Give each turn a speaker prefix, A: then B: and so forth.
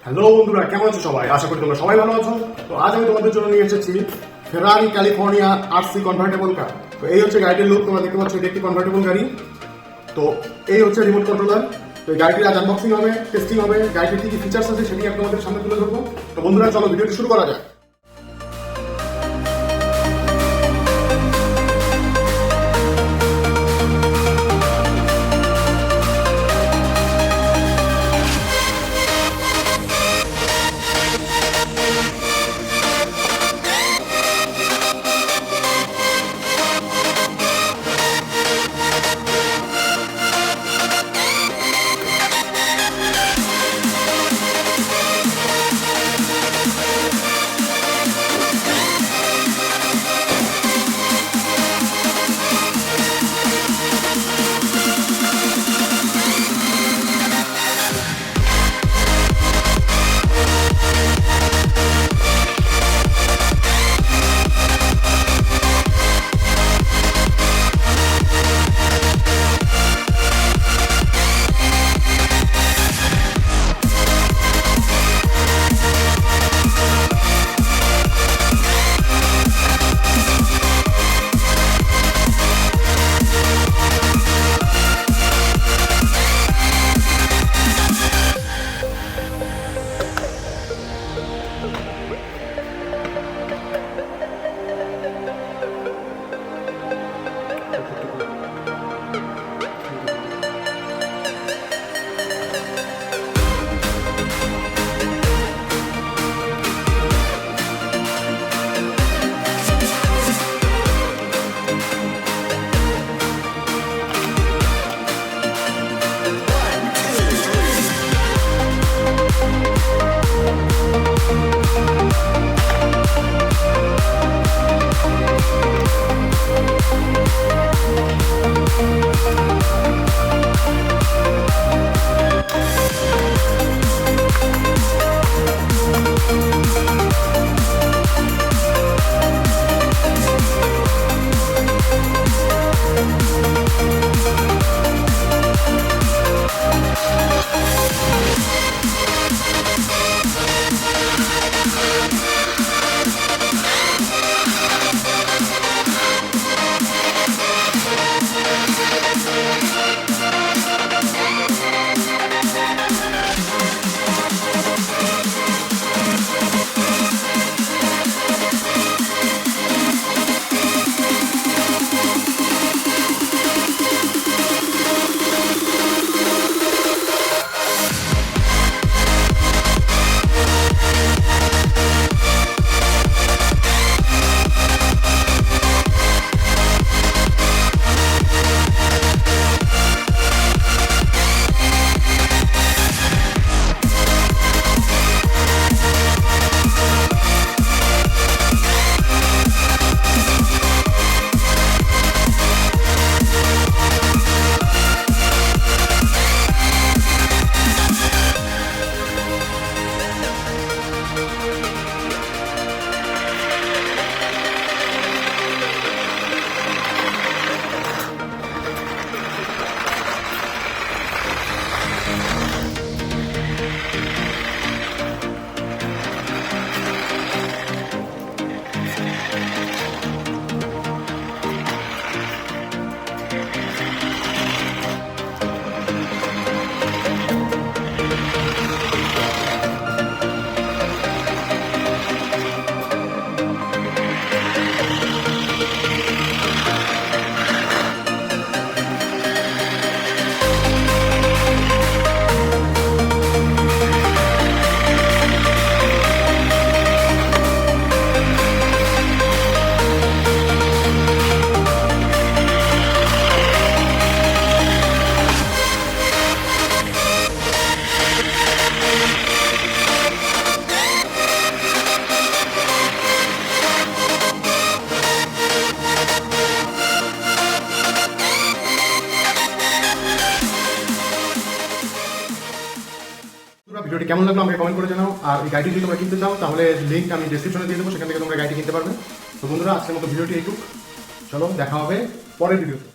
A: Hello বন্ধুরা, কেমন আছো সবাই? আশা করি তোমরা সবাই ভালো আছো। তো আজ আমি তোমাদের জন্য নিয়ে এসেছি ফেরারি ক্যালিফোর্নিয়া আরসি কনভার্টেবল কার। তো এই হচ্ছে গাড়িটির লুক। তোমরা দেখতে পাচ্ছ, এটি একটি কনভার্টেবল গাড়ি। তো এই হচ্ছে রিমোট কন্ট্রোলার। তো এই গাড়িটির আজ আনবক্সিং হবে, টেস্টিং হবে, গাড়িটির কি কি ফিচার্স আছে সেটি আমি তোমাদের সামনে তুলে ধরবো। তো বন্ধুরা, চলো ভিডিওটি শুরু করা যাক। ভিডিওটি কেমন লাগলো আমাকে কমেন্ট করে জানাও। আর এই গাড়িটি যদি তোমরা কিনতে চাও তাহলে লিঙ্ক আমি ডেসক্রিপশনে দিয়ে দেবো, সেখান থেকে তোমরা গাড়িটি কিনতে পারবে। তো বন্ধুরা, আজকের মতো ভিডিওটি এইটুক। চলো, দেখা হবে পরের ভিডিওতে।